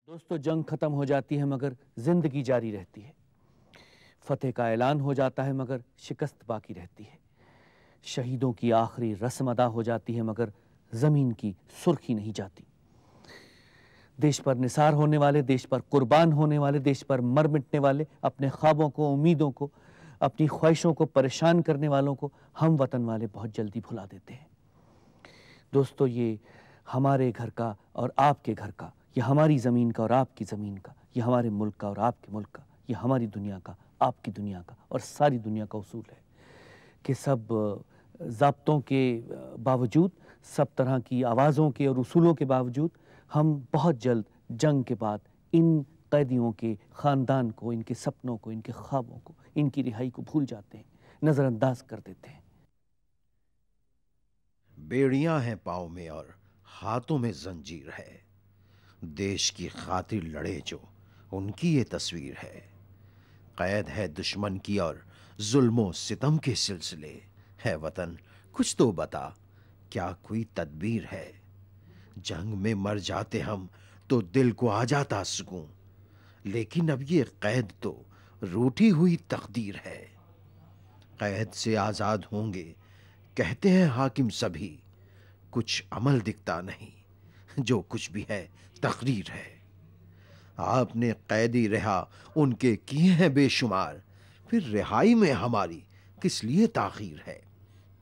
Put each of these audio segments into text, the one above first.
दोस्तों, जंग खत्म हो जाती है मगर जिंदगी जारी रहती है। फतेह का ऐलान हो जाता है मगर शिकस्त बाकी रहती है। शहीदों की आखिरी रस्म अदा हो जाती है मगर जमीन की सुर्खी नहीं जाती। देश पर निसार होने वाले, देश पर कुर्बान होने वाले, देश पर मर मिटने वाले, अपने ख्वाबों को, उम्मीदों को, अपनी ख्वाहिशों को परेशान करने वालों को हम वतन वाले बहुत जल्दी भुला देते हैं। दोस्तों, ये हमारे घर का और आपके घर का, ये हमारी ज़मीन का और आपकी ज़मीन का, ये हमारे मुल्क का और आपके मुल्क का, ये हमारी दुनिया का, आपकी दुनिया का और सारी दुनिया का उसूल है कि सब ज़ाब्तों के बावजूद, सब तरह की आवाज़ों के और उसूलों के बावजूद हम बहुत जल्द जंग के बाद इन कैदियों के ख़ानदान को, इनके सपनों को, इनके ख्वाबों को, इनकी रिहाई को भूल जाते हैं, नज़रअंदाज कर देते हैं। बेड़ियां हैं पाँव में और हाथों में जंजीर है। देश की खातिर लड़े जो, उनकी ये तस्वीर है। कैद है दुश्मन की और जुल्मों सितम के सिलसिले। है वतन कुछ तो बता, क्या कोई तदबीर है। जंग में मर जाते हम तो दिल को आ जाता सुकून, लेकिन अब ये कैद तो रूठी हुई तकदीर है। कैद से आजाद होंगे कहते हैं हाकिम सभी, कुछ अमल दिखता नहीं, जो कुछ भी है तकरीर है। आपने कैदी रिहा उनके किए हैं बेशुमार, फिर रिहाई में हमारी किस लिए ताखीर है।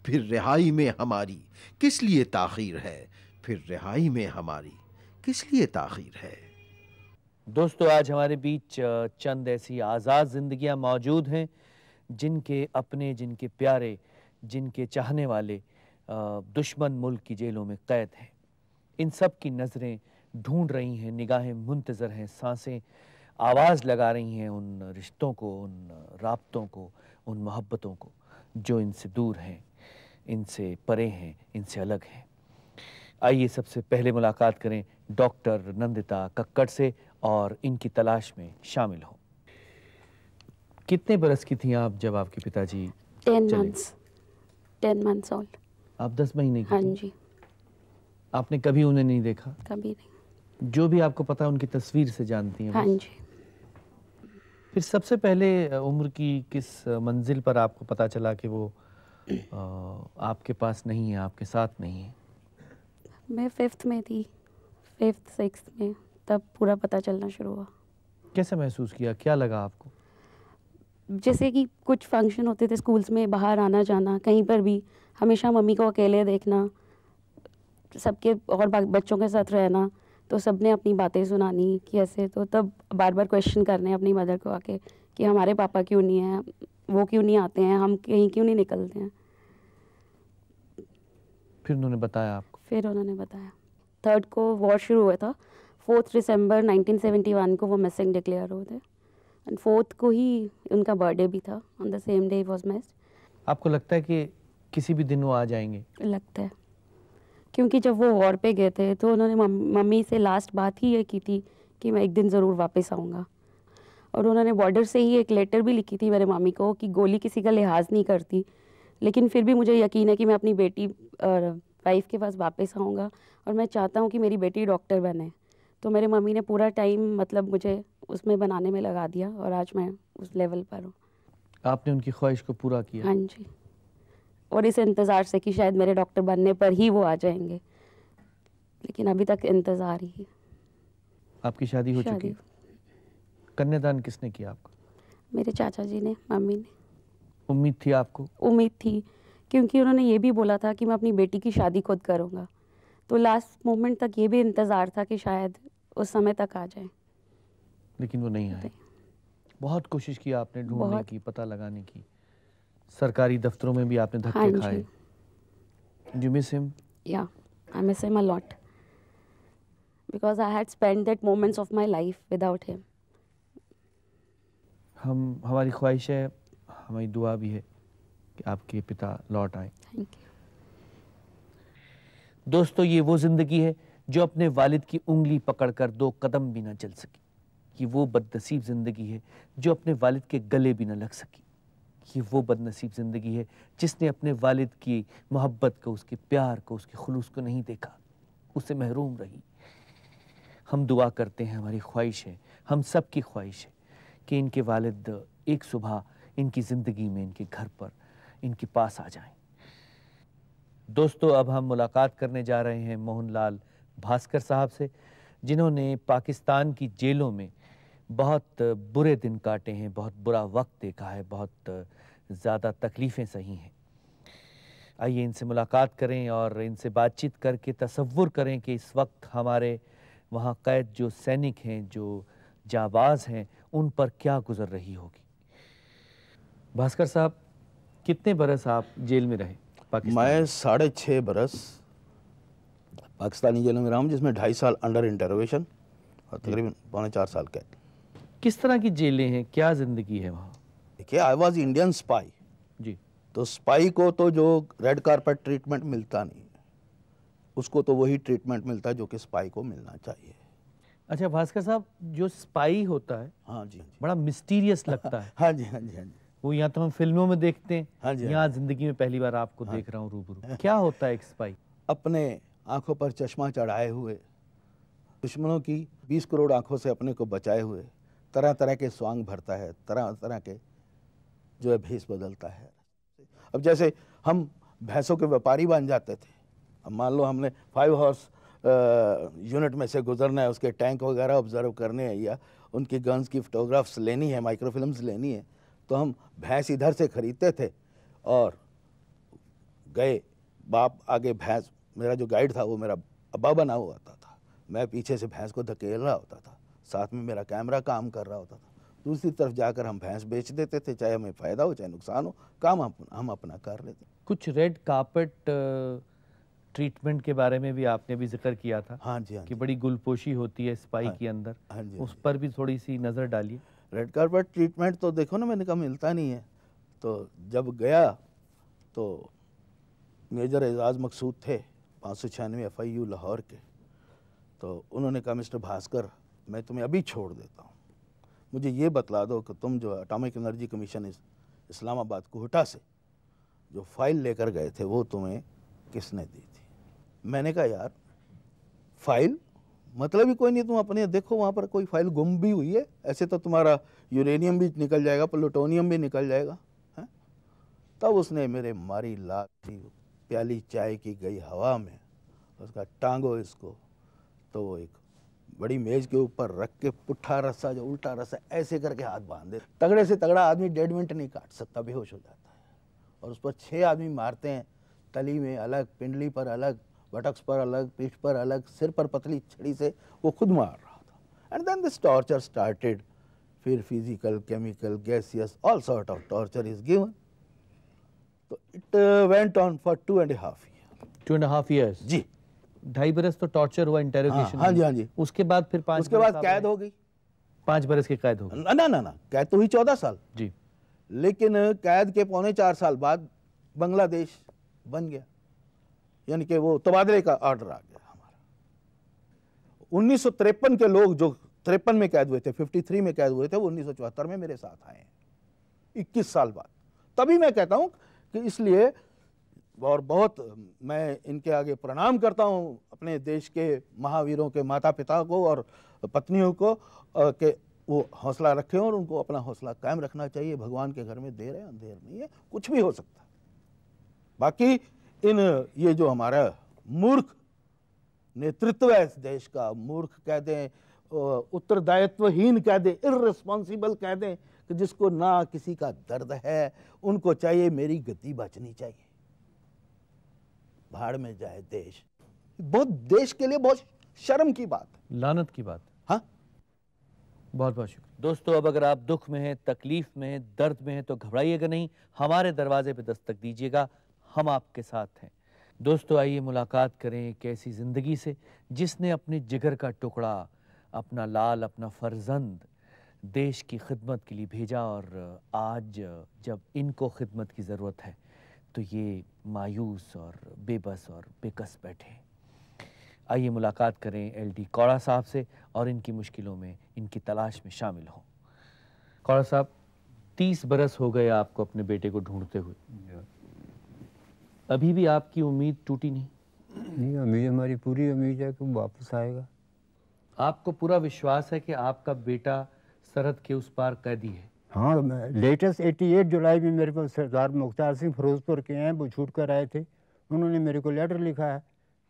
फिर रिहाई में हमारी किस लिए ताखीर है। फिर रिहाई में हमारी किस लिए ताखीर है। दोस्तों, आज हमारे बीच चंद ऐसी आज़ाद जिंदगियां मौजूद हैं जिनके अपने, जिनके प्यारे, जिनके चाहने वाले दुश्मन मुल्क की जेलों में कैद हैं। इन सब की नज़रें ढूंढ रही हैं, निगाहें मुंतज़र हैं, सांसें आवाज़ लगा रही हैं उन रिश्तों को, उन राब्तों को, उन मोहब्बतों को जो इनसे दूर हैं, इनसे परे हैं, इनसे अलग हैं। आइए सबसे पहले मुलाकात करें डॉक्टर नंदिता कक्कड़ से और इनकी तलाश में शामिल हों। कितने बरस की थी आप जब आपके पिताजी 10 months old। आप 10 महीने की हाँ थी? जी। आपने कभी उन्हें नहीं देखा? कभी नहीं। जो भी आपको पता है उनकी तस्वीर से जानती हैं? हाँ जी। फिर सबसे पहले उम्र की किस मंजिल पर आपको पता चला कि वो आपके पास नहीं है, आपके साथ नहीं है? मैं 5th में थी, 5th 6th में, तब पूरा पता चलना शुरू हुआ। कैसे महसूस किया, क्या लगा आपको? जैसे कि कुछ फंक्शन होते थे स्कूल्स में, बाहर आना जाना, कहीं पर भी हमेशा मम्मी को अकेले देखना, सबके और बच्चों के साथ रहना, तो सबने अपनी बातें सुनानी कि ऐसे, तो तब बार बार क्वेश्चन करने अपनी मदर को आके कि हमारे पापा क्यों नहीं हैं, वो क्यों नहीं आते हैं, हम कहीं क्यों नहीं निकलते हैं। फिर उन्होंने बताया आपको? फिर उन्होंने बताया। 3rd को वॉर शुरू हुआ था, 4 दिसंबर 1971 को वो मिसिंग डिक्लेयर हुए थे, एंड 4th को ही उनका बर्थडे भी था। On the same day was missed. आपको लगता है कि किसी भी दिन वो आ जाएंगे? लगता है, क्योंकि जब वो वॉर पे गए थे तो उन्होंने मम्मी से लास्ट बात ही ये की थी कि मैं एक दिन ज़रूर वापस आऊँगा। और उन्होंने बॉर्डर से ही एक लेटर भी लिखी थी मेरे मम्मी को कि गोली किसी का लिहाज नहीं करती, लेकिन फिर भी मुझे यकीन है कि मैं अपनी बेटी वाइफ के पास वापस आऊँगा और मैं चाहता हूँ कि मेरी बेटी डॉक्टर बने। तो मेरे मम्मी ने पूरा टाइम मतलब मुझे उसमें बनाने में लगा दिया और आज मैं उस लेवल पर हूँ। आपने उनकी ख्वाहिश को पूरा किया? हाँ जी, और इस इंतज़ार से कि शायद मेरे डॉक्टर बनने पर ही वो आ जाएंगे, लेकिन अभी तक इंतज़ार ही। आपकी शादी हो चुकी है? कन्यादान किसने किया आपका? मेरे चाचा जी ने, मम्मी ने। उम्मीद थी आपको? उम्मीद थी, क्योंकि उन्होंने ये भी बोला था कि मैं अपनी बेटी की शादी खुद करूँगा, तो लास्ट मोमेंट तक ये भी इंतज़ार था कि शायद उस समय तक आ जाए, लेकिन वो नहीं आए। बहुत कोशिश की आपने, ढूंढने की, पता लगाने की, सरकारी दफ्तरों में भी आपने धक्के खाए। Do you miss him? Yeah, I miss him a lot because I had spent that moments of my life without him. हमारी ख्वाहिश है, हमारी दुआ भी है कि आपके पिता लौट आए। Thank you. दोस्तों, ये वो जिंदगी है जो अपने वालिद की उंगली पकड़कर 2 कदम भी न चल सकी। ये वो बदनसीब जिंदगी है जो अपने वालिद के गले भी न लग सकी। ये वो बदनसीब ज़िंदगी है जिसने अपने वालिद की मोहब्बत को, उसके प्यार को, उसके खुलूस को नहीं देखा, उससे महरूम रही। हम दुआ करते हैं, हमारी ख्वाहिश है, हम सब की ख्वाहिश है कि इनके वालिद एक सुबह इनकी ज़िंदगी में, इनके घर पर, इनके पास आ जाएं। दोस्तों, अब हम मुलाकात करने जा रहे हैं मोहनलाल भास्कर साहब से, जिन्होंने पाकिस्तान की जेलों में बहुत बुरे दिन काटे हैं, बहुत बुरा वक्त देखा है, बहुत ज़्यादा तकलीफ़ें सही हैं। आइए इनसे मुलाकात करें और इनसे बातचीत करके तसव्वुर करें कि इस वक्त हमारे वहाँ कैद जो सैनिक हैं, जो जाबाज हैं, उन पर क्या गुजर रही होगी। भास्कर साहब, कितने बरस आप जेल में रहे पाकिस्तान? मैं 6.5 बरस पाकिस्तानी जेलों में रहा हूँ, जिसमें 2.5 साल अंडर इंटरोगेशन और तकरीबन 3.25 साल कैद। किस तरह की जेलें हैं, क्या ज़िंदगी है वहाँ? देखिए, आई वॉज इंडियन स्पाई जी। तो स्पाई को तो जो रेड कारपेट ट्रीटमेंट मिलता नहीं है, उसको तो वही ट्रीटमेंट मिलता है जो कि स्पाई को मिलना चाहिए। अच्छा भास्कर साहब, जो स्पाई होता है, हाँ जी, हाँ जी, बड़ा मिस्टीरियस लगता है। हाँ जी, हाँ जी, हाँ जी। वो यहाँ तो हम फिल्मों में देखते हैं, हाँ जी, हाँ यहाँ जी। जिंदगी में पहली बार आपको देख रहा हूँ रूबरू। क्या होता है एक स्पाई? अपने आंखों पर चश्मा चढ़ाए हुए, दुश्मनों की 20 करोड़ आंखों से अपने को बचाए हुए, तरह तरह के स्वांग भरता है, तरह तरह के जो है भेष बदलता है। अब जैसे हम भैंसों के व्यापारी बन जाते थे, अब मान लो हमने 5 हॉर्स यूनिट में से गुजरना है, उसके टैंक वगैरह ऑब्जर्व करने हैं या उनकी गन्स की फोटोग्राफ्स लेनी है, माइक्रोफिल्म्स लेनी है, तो हम भैंस इधर से खरीदते थे और गए, बाप आगे भैंस, मेरा जो गाइड था वो मेरा अब्बा बना हुआ था, मैं पीछे से भैंस को धकेल रहा होता था, साथ में मेरा कैमरा काम कर रहा होता था। दूसरी तरफ जाकर हम भैंस बेच देते थे, चाहे हमें फ़ायदा हो चाहे नुकसान हो, काम हम अपना कर लेते। कुछ रेड कार्पेट ट्रीटमेंट के बारे में भी आपने भी जिक्र किया था। हाँ जी, हाँ कि जी। बड़ी गुलपोशी होती है स्पाई के अंदर। हाँ जी, उस पर भी थोड़ी सी नज़र डालिए। रेड कार्पेट ट्रीटमेंट तो देखो ना, मैंने कहा मिलता नहीं है। तो जब गया तो मेजर एजाज मकसूद थे 596 FIU लाहौर के, तो उन्होंने कहा मिस्टर भास्कर, मैं तुम्हें अभी छोड़ देता हूँ, मुझे ये बतला दो कि तुम जो एटॉमिक एनर्जी कमीशन इस्लामाबाद कोहटा से जो फाइल लेकर गए थे वो तुम्हें किसने दी थी। मैंने कहा यार फाइल मतलब ही कोई नहीं, तुम अपने देखो वहाँ पर कोई फाइल गुम भी हुई है, ऐसे तो तुम्हारा यूरेनियम भी निकल जाएगा, प्लूटोनियम भी निकल जाएगा है? तब उसने मेरे मारी लात थी, प्याली चाय की गई हवा में, उसका टांगो इसको, तो वो एक बड़ी मेज के ऊपर रख के पुट्ठा रस्सा जो उल्टा रस्सा ऐसे करके हाथ बांध दे। तगड़े से तगड़ा आदमी 1.5 मिनट नहीं काट सकता, बेहोश हो जाता है। और उस पर 6 आदमी मारते हैं, तली में अलग, पिंडली पर अलग, बटक्स पर अलग, पीठ पर अलग, सिर पर पतली छड़ी से वो खुद मार रहा था। And then this torture started. फिर physical, chemical, gaseous, all sort of torture is given. तो it went on for 2.5 years। 2.5 years जी, 2.5 बरस तो टॉर्चर हुआ, इंटेरोगेशन। हाँ जी, हाँ जी। उसके बाद फिर 5 उसके बाद कैद हो गई। 5 बरस की कैद हो गई। ना ना ना, कैद तो हुई 14 साल जी। लेकिन कैद के 3.25 साल बाद बांग्लादेश बन गया, यानी कि वो तबादले का ऑर्डर आ गया हमारा। 1953 के लोग जो 53 में कैद हुए थे, 53 में कैद हुए थे, वो 1974 में मेरे साथ आए, 21 साल बाद। तभी मैं कहता हूं कि इसलिए, और बहुत मैं इनके आगे प्रणाम करता हूं अपने देश के महावीरों के माता पिता को और पत्नियों को, कि वो हौसला रखें और उनको अपना हौसला कायम रखना चाहिए। भगवान के घर में देर है, अंधेर नहीं है, कुछ भी हो सकता है। बाकी ये जो हमारा मूर्ख नेतृत्व है इस देश का, मूर्ख कह दें, उत्तरदायित्वहीन कह दें, इर्रेस्पॉन्सिबल कह दें, कि जिसको ना किसी का दर्द है, उनको चाहिए मेरी गद्दी बचनी चाहिए, भाड़ में जाए देश। बहुत देश के लिए बहुत शर्म की बात है, लानत की बात। हाँ। बहुत बहुत शुक्रिया दोस्तों। अब अगर आप दुख में हैं, तकलीफ में हैं, दर्द में हैं, तो घबराइएगा नहीं, हमारे दरवाजे पे दस्तक दीजिएगा, हम आपके साथ हैं। दोस्तों, आइए मुलाकात करें एक ऐसी ज़िंदगी से जिसने अपने जिगर का टुकड़ा, अपना लाल, अपना फर्जंद देश की खिदमत के लिए भेजा, और आज जब इनको खिदमत की ज़रूरत है तो ये मायूस और बेबस और बेकस बैठे हैं। आइए मुलाकात करें LD कौड़ा साहब से और इनकी मुश्किलों में, इनकी तलाश में शामिल हों। कौड़ा साहब, 30 बरस हो गए आपको अपने बेटे को ढूंढते हुए, अभी भी आपकी उम्मीद टूटी नहीं? नहीं, उम्मीद हमारी पूरी उम्मीद है कि वो वापस आएगा। आपको पूरा विश्वास है कि आपका बेटा सरहद के उस पार कैदी है? हाँ, लेटेस्ट 88 जुलाई में मेरे पास सरदार मुख्तार सिंह फिरोजपुर के हैं, वो छूट कर आए थे। उन्होंने मेरे को लेटर लिखा है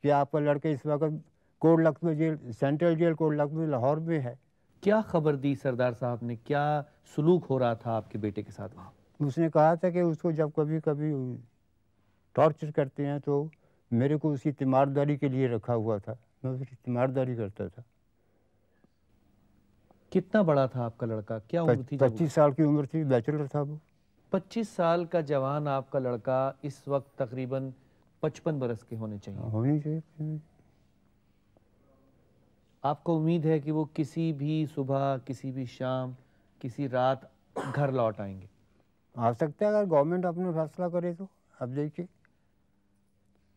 कि आपका लड़का इस वक्त Kot Lakhpat jail, central jail Kot Lakhpat Lahore में है। क्या खबर दी सरदार साहब ने? क्या सलूक हो रहा था आपके बेटे के साथ वहाँ? उसने कहा था कि उसको जब कभी कभी टॉर्चर करते हैं तो मेरे को उसकी तीमारदारी के लिए रखा हुआ था, मैं उसकी तीमारदारी करता था। कितना बड़ा था आपका लड़का? क्या उम्र थी? 25 साल की उम्र थी, बैचलर था वो। 25 साल का जवान आपका लड़का इस वक्त तकरीबन 55 बरस के होने चाहिए। होनी चाहिए। आपको उम्मीद है कि वो किसी भी सुबह, किसी भी शाम, किसी रात घर लौट आएंगे? आ सकता है अगर गवर्नमेंट अपने फैसला करे तो। अब देखिए,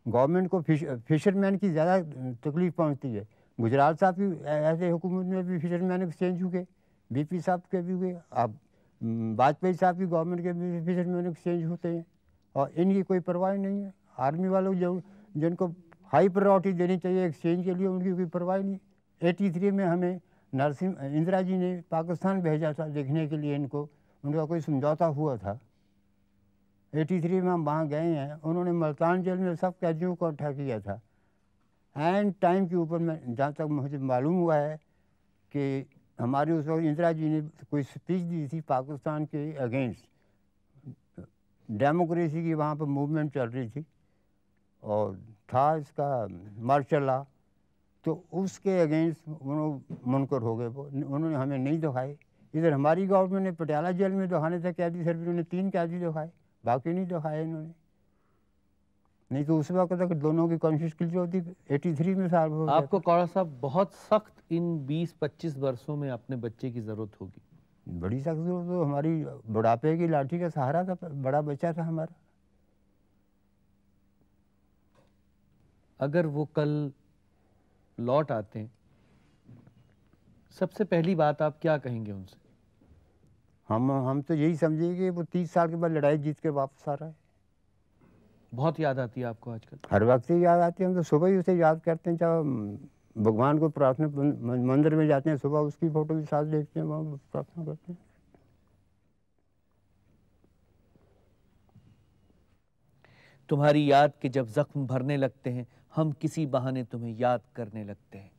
गवर्नमेंट को फिशरमैन की ज़्यादा तकलीफ पहुंचती है। गुजरात साहब की ऐसे हुकूमत में भी फिशरमैन एक्सचेंज हुए, बीपी साहब के भी हुए, अब वाजपेयी साहब की गवर्नमेंट के भी फिशरमैन एक्सचेंज होते हैं और इनकी कोई परवाह नहीं है। आर्मी वालों जो जिनको हाई प्रायोरिटी देनी चाहिए एक्सचेंज के लिए, उनकी कोई परवाह नहीं। 83 में हमें नरसिंह इंदिरा जी ने पाकिस्तान भेजा था देखने के लिए इनको, उनका कोई समझौता हुआ था। 83 में हम वहाँ गए हैं, उन्होंने मुल्तान जेल में सब कैदियों को इकट्ठा किया था। एंड टाइम के ऊपर मैं जहाँ तक मुझे मालूम हुआ है कि हमारे उस वक्त इंदिरा जी ने कोई स्पीच दी थी पाकिस्तान के अगेंस्ट, डेमोक्रेसी की वहाँ पर मूवमेंट चल रही थी और था इसका मार्शल लॉ, तो उसके अगेंस्ट उन्होंने मुनकर हो गए। वो उन्होंने हमें नहीं दिखाए। इधर हमारी गवर्नमेंट ने पटियाला जेल में दिखाने थे कैदी, सिर्फ उन्होंने 3 कैदी दिखाए, बाकी नहीं दिखाए इन्होंने। नहीं तो उस वक्त तक दोनों की कोशिश की होती। 83 में साल हो गया। आपको कौड़ा साहब बहुत सख्त इन 20-25 वर्षों में अपने बच्चे की जरूरत होगी। बड़ी सख्त जरूरत तो हमारी बुढ़ापे की लाठी का सहारा था, बड़ा बच्चा था हमारा। अगर वो कल लौट आते हैं, सबसे पहली बात आप क्या कहेंगे उनसे? हम तो यही समझेंगे कि वो 30 साल के बाद लड़ाई जीत के वापस आ रहा है। बहुत याद आती है आपको आजकल? हर वक्त ही याद आती है। हम तो सुबह ही उसे याद करते हैं, जब भगवान को प्रार्थना मंदिर में जाते हैं, सुबह उसकी फोटो भी साथ देखते हैं, वहाँ प्रार्थना करते हैं। तुम्हारी याद के जब जख्म भरने लगते हैं, हम किसी बहाने तुम्हें याद करने लगते हैं।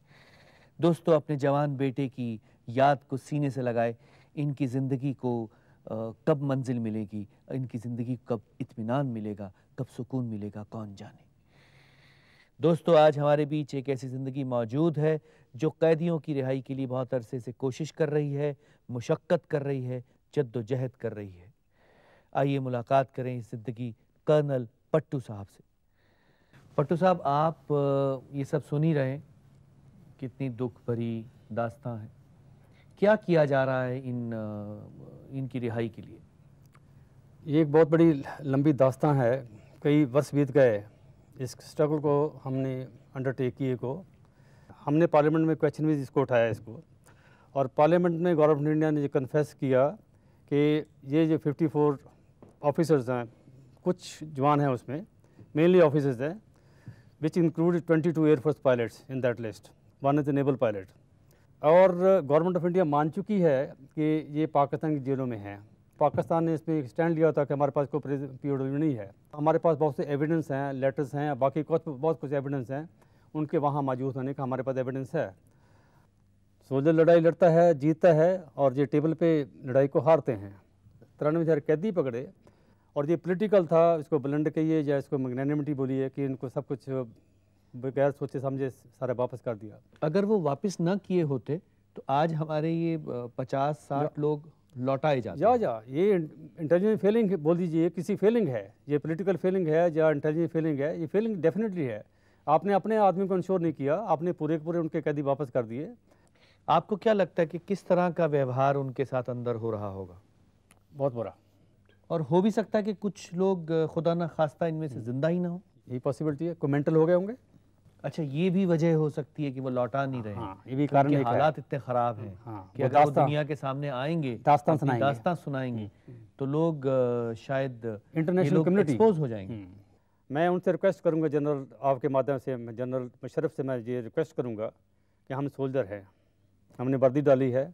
दोस्तों, अपने जवान बेटे की याद को सीने से लगाए। इनकी ज़िंदगी को कब मंजिल मिलेगी, इनकी ज़िंदगी को कब इत्मीनान मिलेगा, कब सुकून मिलेगा, कौन जाने। दोस्तों, आज हमारे बीच एक ऐसी ज़िंदगी मौजूद है जो कैदियों की रिहाई के लिए बहुत अरसे से कोशिश कर रही है, मुशक्क़त कर रही है, जद्दोजहद कर रही है। आइए मुलाकात करें इस ज़िंदगी कर्नल पट्टू साहब से। पट्टू साहब, आप ये सब सुन ही रहे हैं, कितनी दुख भरी दास्तां है। क्या किया जा रहा है इनकी रिहाई के लिए? ये एक बहुत बड़ी लंबी दास्तां है। कई वर्ष बीत गए इस स्ट्रगल को हमने अंडरटेक किए को। हमने पार्लियामेंट में क्वेश्चन भी इसको उठाया इसको, और पार्लियामेंट में गवर्नमेंट ऑफ इंडिया ने ये कन्फेस किया कि ये जो 54 ऑफिसर्स हैं, कुछ जवान हैं उसमें, मेनली ऑफिसर्स हैं, which include 22 air force pilots in that list, one is the naval pilot. और गवर्नमेंट ऑफ इंडिया मान चुकी है कि ये पाकिस्तान की जेलों में हैं। पाकिस्तान ने इस पर एक स्टैंड लिया था कि हमारे पास कोई पीओडब्ल्यू नहीं है। हमारे पास बहुत से एविडेंस हैं, लेटर्स हैं, बाकी बहुत कुछ एविडेंस हैं उनके वहाँ मौजूद होने का हमारे पास एविडेंस है। सोल्जर लड़ाई लड़ता है, जीतता है, और ये टेबल पे लड़ाई को हारते हैं। 93,000 कैदी पकड़े, और ये पॉलिटिकल था, इसको ब्लेंड कहिए या इसको मैग्नेनिमिटी बोलिए, कि इनको सब कुछ बगैर सोचे समझे सारा वापस कर दिया। अगर वो वापस न किए होते तो आज हमारे ये 50-60 लोग लौटाए जाते। ये इंटेलिजेंस फेलिंग बोल दीजिए, किसी फेलिंग है, ये पॉलिटिकल फेलिंग है या इंटेलिजेंस फेलिंग है, ये फेलिंग डेफिनेटली है। आपने अपने आदमी को इंश्योर नहीं किया, आपने पूरे के पूरे उनके कैदी वापस कर दिए। आपको क्या लगता है कि किस तरह का व्यवहार उनके साथ अंदर हो रहा होगा? बहुत बुरा। और हो भी सकता है कि कुछ लोग खुदा न खास्ता इनमें से जिंदा ही ना हो। यही पॉसिबिलिटी है, कोई मेंटल हो गए होंगे। अच्छा, ये भी वजह हो सकती है कि वो लौटा नहीं रहे। हाँ, ये भी कारण है। हालात इतने खराब हैं कि वो अगर वो दुनिया के सामने आएंगे, दास्तां सुनाएंगे तो लोग शायद इंटरनेशनल कम्युनिटी एक्सपोज हो जाएंगे। मैं उनसे रिक्वेस्ट करूंगा, जनरल आपके माध्यम से, जनरल मुशर्रफ से मैं ये रिक्वेस्ट करूंगा कि हम सोल्जर हैं, हमने वर्दी डाली है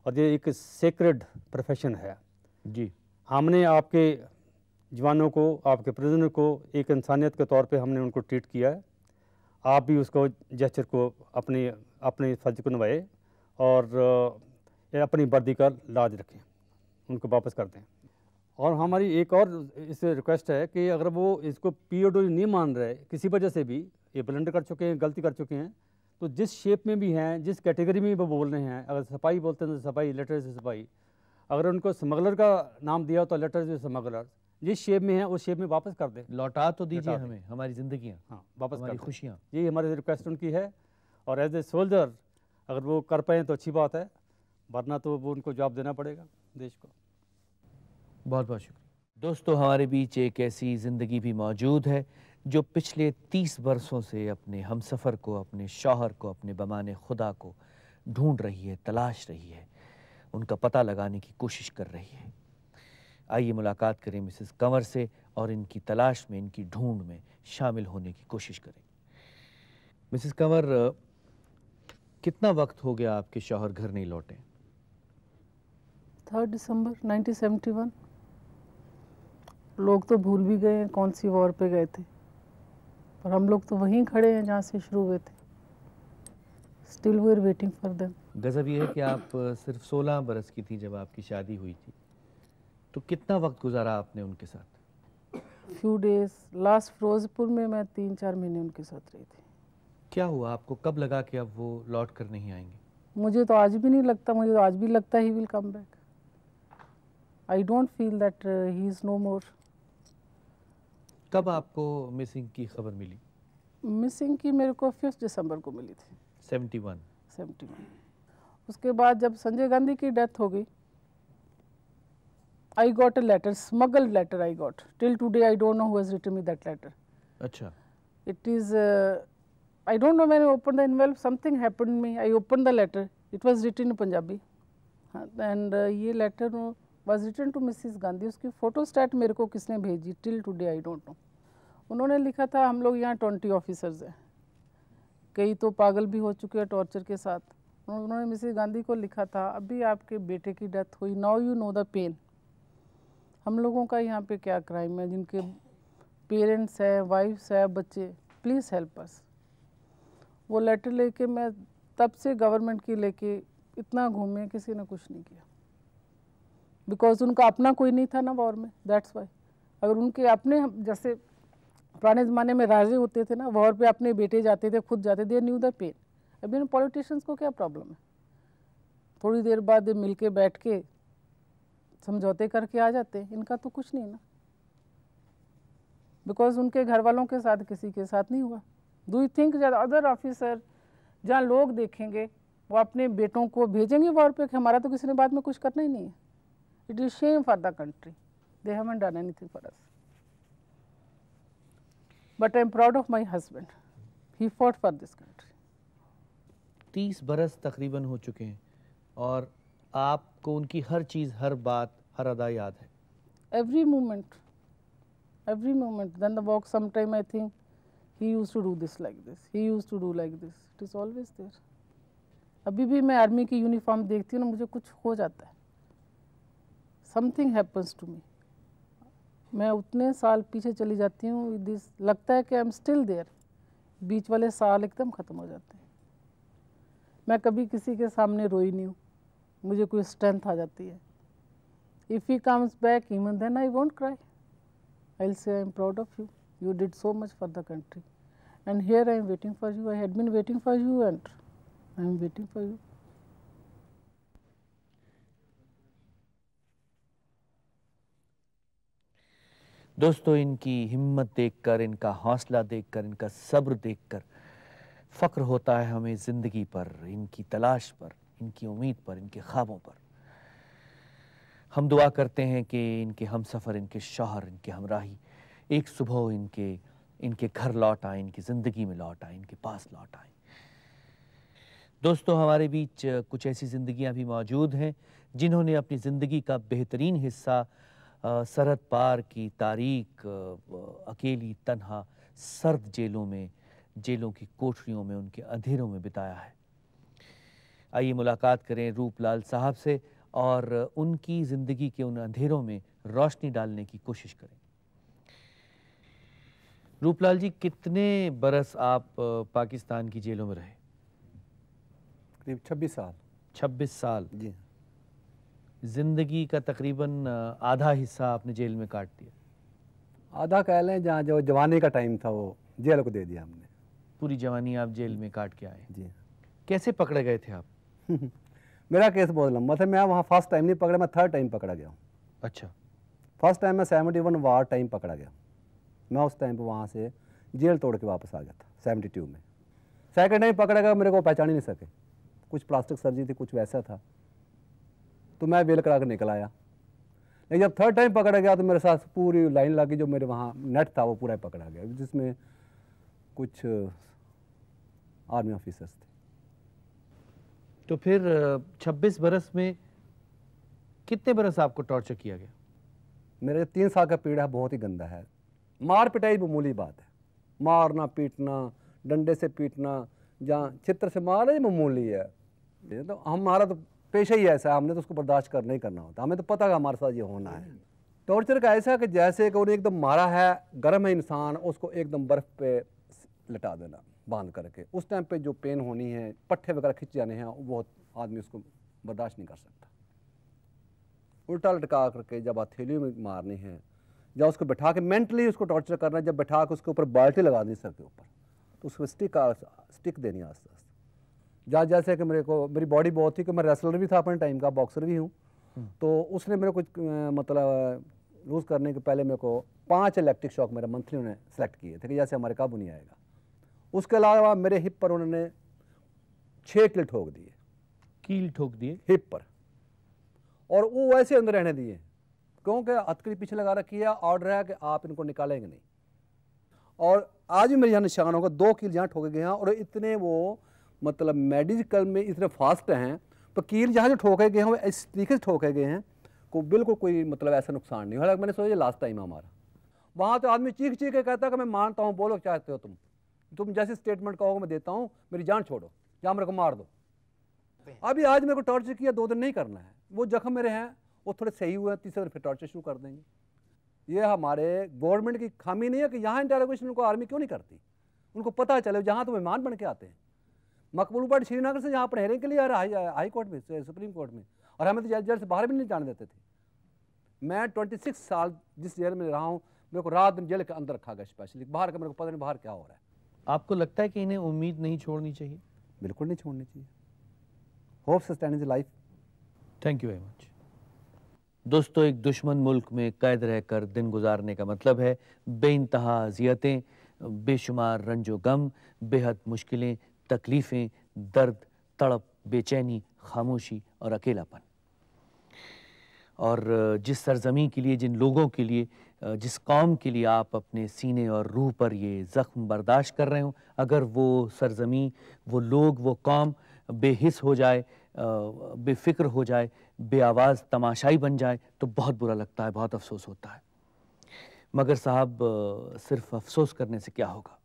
और ये एक सेक्रेड प्रोफेशन है जी। हमने आपके जवानों को, आपके प्रिजनर को एक इंसानियत के तौर पे हमने उनको ट्रीट किया है। आप भी उसको जेस्चर को अपने अपने फर्ज को निभाए और अपनी वर्दी का लाज रखें, उनको वापस कर दें। और हमारी एक और इससे रिक्वेस्ट है कि अगर वो इसको पीओडब्ल्यू नहीं मान रहे किसी वजह से भी, ये ब्लंडर कर चुके हैं, गलती कर चुके हैं, तो जिस शेप में भी हैं, जिस कैटेगरी में वो बोल रहे हैं, अगर सिपाही बोलते हैं तो सिपाही, लेटर से सिपाही, अगर उनको स्मगलर का नाम दिया तो लेटर से स्मगलर, जिस शेप में है उस शेप में वापस कर दें। लौटा तो दीजिए लौटा दें। हमें हमारी जिंदगियां, हाँ, वापस हमारी कर दें। खुशियां। यही हमारी रिक्वेस्ट उनकी है। और एज ए सोल्जर अगर वो कर पाएँ तो अच्छी बात है, वरना तो वो उनको जवाब देना पड़ेगा देश को। बहुत बहुत शुक्रिया। दोस्तों, हमारे बीच एक ऐसी ज़िंदगी भी मौजूद है जो पिछले 30 बरसों से अपने हमसफ़र को, अपने शौहर को, अपने बमाने खुदा को ढूंढ रही है, तलाश रही है, उनका पता लगाने की कोशिश कर रही है। आइए मुलाकात करें मिसेस कंवर से और इनकी तलाश में, इनकी ढूंढ में शामिल होने की कोशिश करें। मिसेस कंवर, कितना वक्त हो गया आपके शौहर घर नहीं लौटे? 3 दिसंबर 1971। लोग तो भूल भी गए हैं कौन सी वॉर पे गए थे, पर हम लोग तो वहीं खड़े हैं जहाँ से शुरू हुए थे। Still we are waiting for them. गज़ब ये है कि आप सिर्फ 16 बरस की थी जब आपकी शादी हुई थी, तो कितना वक्त गुजारा आपने उनके साथ? Few days. लास्ट फिरोजपुर में मैं 3-4 महीने उनके साथ रही थी। क्या हुआ, आपको कब लगा कि अब वो लौट कर नहीं आएंगे? मुझे तो आज भी नहीं लगता, मुझे तो आज भी लगता ही will come back. I don't feel that he is no more. कब आपको मिसिंग की खबर मिली? मिसिंग की मेरे को 5 दिसंबर को मिली थी। 71। उसके बाद जब संजय गांधी की डेथ हो गई, I got a letter, smuggled letter I got. Till today I don't know who has written me that letter. अच्छा। It is, I don't know when I opened the envelope, something happened to me. I opened the letter. It was written in Punjabi. And ये letter was written to Mrs. Gandhi. उसकी photo stat मेरे को किसने भेजी? Till today I don't know. उन्होंने लिखा था हम लोग यहाँ 20 ऑफिसर्स हैं, कई तो पागल भी हो चुके हैं टॉर्चर के साथ। उन्होंने मिसेस गांधी को लिखा था अभी आपके बेटे की डेथ हुई, now you know the pain. हम लोगों का यहाँ पे क्या क्राइम है, जिनके पेरेंट्स है, वाइफ्स है, बच्चे, प्लीज़ हेल्प अस। वो लेटर लेके मैं तब से गवर्नमेंट की लेके इतना घूमे, किसी ने कुछ नहीं किया, बिकॉज उनका अपना कोई नहीं था ना वॉर में, दैट्स वाई। अगर उनके अपने, जैसे पुराने ज़माने में राजे होते थे ना, वॉर पे अपने बेटे जाते थे, खुद जाते थे, न्यू द पेन। अभी इन पॉलिटिशियंस को क्या प्रॉब्लम है, थोड़ी देर बाद मिल के बैठ के समझौते करके आ जाते हैं। इनका तो कुछ नहीं ना, बिकॉज उनके घर वालों के साथ किसी के साथ नहीं हुआ। Do you think other officer जहाँ लोग देखेंगे वो अपने बेटों को भेजेंगे वॉर पे कि हमारा तो किसी ने बाद में कुछ करना ही नहीं है? It is shame for the country, they haven't done anything for us. But I am proud of my husband, he fought for this country. 30 बरस तकरीबन हो चुके हैं और आपको उनकी हर चीज़, हर बात, हर अदा याद है? Every moment, every moment. Then the walk, sometime I think he used to do this like this, he used to do like this. It is always there. अभी भी मैं आर्मी की यूनिफॉर्म देखती हूँ ना, मुझे कुछ हो जाता है, समथिंग हैपन्स टू मी। मैं उतने साल पीछे चली जाती हूँ, दिस लगता है कि आई एम स्टिल देयर। बीच वाले साल एकदम ख़त्म हो जाते हैं। मैं कभी किसी के सामने रोई नहीं हूँ, मुझे कोई स्ट्रेंथ आ जाती है। If he comes back, even then I won't cry. I'll say I'm proud of you. You did so much for the country. And here I am waiting for you. I had been waiting for you and I am waiting for you. दोस्तों, इनकी हिम्मत देखकर, इनका हौसला देखकर, इनका सब्र देखकर फ़ख्र होता है हमें ज़िंदगी पर, इनकी तलाश पर, इनकी उम्मीद पर, इनके ख्वाबों पर। हम दुआ करते हैं कि इनके हमसफ़र, इनके शौहर, इनके हमराही एक सुबह इनके घर लौट आएँ, इनकी ज़िंदगी में लौट आएँ, इनके पास लौट आएँ। दोस्तों, हमारे बीच कुछ ऐसी ज़िंदगियां भी मौजूद हैं जिन्होंने अपनी ज़िंदगी का बेहतरीन हिस्सा सरहद पार की तारीक, अकेली, तन्हा, सर्द जेलों में, जेलों की कोठरियों में, उनके अंधेरों में बिताया है। आइए मुलाकात करें रूपलाल साहब से और उनकी ज़िंदगी के उन अंधेरों में रोशनी डालने की कोशिश करें। रूपलाल जी, कितने बरस आप पाकिस्तान की जेलों में रहे? करीब 26 साल। 26 साल जी। जिंदगी का तकरीबन आधा हिस्सा आपने जेल में काट दिया। आधा कह लें, जहाँ जो जवानी का टाइम था वो जेल को दे दिया हमने। पूरी जवानी आप जेल में काट के आए। जी। कैसे पकड़े गए थे आप? मेरा केस बहुत लंबा था। मैं वहाँ फर्स्ट टाइम नहीं पकड़ा, मैं थर्ड टाइम पकड़ा गया हूँ। अच्छा। फर्स्ट टाइम मैं 71 वार टाइम पकड़ा गया। मैं उस टाइम पे वहाँ से जेल तोड़ के वापस आ गया था 72 में। सेकंड टाइम पकड़ा गया, मेरे को पहचान ही नहीं सके। कुछ प्लास्टिक सर्जरी थी, कुछ वैसा था, तो मैं बेल करा कर निकल आया। लेकिन जब थर्ड टाइम पकड़ा गया तो मेरे साथ पूरी लाइन लगी, जो मेरे वहाँ नेट था वो पूरा पकड़ा गया, जिसमें कुछ आर्मी ऑफिसर्स थे। तो फिर 26 बरस में कितने बरस आपको टॉर्चर किया गया? मेरे 3 साल का पीड़ा बहुत ही गंदा है। मार पिटाई मामूली बात है, मारना पीटना, डंडे से पीटना, जहाँ चित्र से मार है मामूली है। ये तो हमारा तो पेशा ही ऐसा है, हमने तो उसको बर्दाश्त करना ही करना होता है। हमें तो पता है हमारे साथ ये होना है। टॉर्चर का ऐसा कि जैसे कि उन्हें एकदम मारा है, गर्म है इंसान, उसको एकदम बर्फ़ पे लटा देना बांध करके। उस टाइम पे जो पेन होनी है, पट्टे वगैरह खिंच जाने हैं, वो आदमी उसको बर्दाश्त नहीं कर सकता। उल्टा लटका करके जब हथेली में मारनी है, या उसको बैठा के मेंटली उसको टॉर्चर करना है, जब बैठा के उसके ऊपर बाल्टी लगा दी सर के ऊपर, तो उसको स्टिक देनी आस्ते आस्ते। जहाँ जैसे कि मेरी बॉडी बहुत थी कि मैं रेसलर भी था अपने टाइम का, बॉक्सर भी हूँ, तो उसने मेरे को मतलब लूज़ करने के पहले मेरे को 5 इलेक्ट्रिक शॉक मेरे मंथली उन्होंने सेलेक्ट किए थे कि जैसे हमारे काबू नहीं आएगा। उसके अलावा मेरे हिप पर उन्होंने 6 कील ठोक दिए। कील ठोक दिए हिप पर, और वो वैसे अंदर रहने दिए, क्योंकि हथकड़ी पीछे लगा रखी है, ऑर्डर है कि आप इनको निकालेंगे नहीं। और आज भी मेरे यहाँ निशान होगा, 2 कील यहाँ ठोके गए हैं, और इतने वो मतलब मेडिकल में इतने फास्ट हैं, तो कील जहाँ जो ठोके गए हैं वो इस तरीके से ठोके गए हैं को बिल्कुल कोई मतलब ऐसा नुकसान नहीं हुआ। मैंने सोचा लास्ट टाइम हमारा वहाँ तो आदमी चीख चीख के कहता है कि मैं मानता हूँ, बोलो चाहते हो तुम जैसे स्टेटमेंट कहोगे मैं देता हूँ, मेरी जान छोड़ो या मेरे को मार दो। अभी आज मेरे को टॉर्चर किया, 2 दिन नहीं करना है, वो जख्म मेरे हैं वो थोड़े सही हुए, तीसरे दिन फिर टॉर्चर शुरू कर देंगे। ये हमारे गवर्नमेंट की खामी नहीं है कि यहाँ इंटेरोगेशन उनको आर्मी क्यों नहीं करती। उनको पता चले जहाँ तो मेहमान बन के आते हैं, मकबूल बट श्रीनगर से यहाँ पढ़ने के लिए आ रहा है हाई कोर्ट में, सुप्रीम कोर्ट में, और हमें तो जेल से बाहर भी नहीं जाने देते थे। मैं 26 साल जिस जेल में रहा हूँ, मेरे को रात दिन जेल के अंदर रखा गया स्पेशली, बाहर का मेरे को पता नहीं बाहर क्या हो रहा है। आपको लगता है कि इन्हें उम्मीद नहीं छोड़नी चाहिए? बिल्कुल नहीं छोड़नी चाहिए। Hope sustain life. Thank you very much. दोस्तों, एक दुश्मन मुल्क में कैद रहकर दिन गुजारने का मतलब है बेइंतहा अज़ियतें, बेशुमार रंजो गम, बेहद मुश्किलें, तकलीफ़ें, दर्द, तड़प, बेचैनी, खामोशी और अकेलापन। और जिस सरजमी के लिए, जिन लोगों के लिए, जिस कौम के लिए आप अपने सीने और रूह पर ये ज़ख्म बर्दाश्त कर रहे हो, अगर वो सरजमी, वो लोग, वो कौम बेहिस हो जाए, बेफिक्र हो जाए, बेआवाज़ तमाशाई बन जाए, तो बहुत बुरा लगता है, बहुत अफसोस होता है। मगर साहब, सिर्फ अफसोस करने से क्या होगा?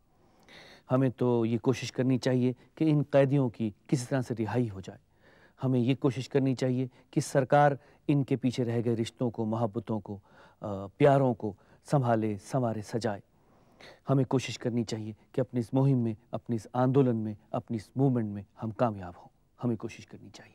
हमें तो ये कोशिश करनी चाहिए कि इन कैदियों की किसी तरह से रिहाई हो जाए। हमें ये कोशिश करनी चाहिए कि सरकार इनके पीछे रह गए रिश्तों को, मोहब्बतों को, प्यारों को संभाले, संवारे, सजाए। हमें कोशिश करनी चाहिए कि अपनी इस मुहिम में, अपनी इस आंदोलन में, अपनी इस मूवमेंट में हम कामयाब हों। हमें कोशिश करनी चाहिए।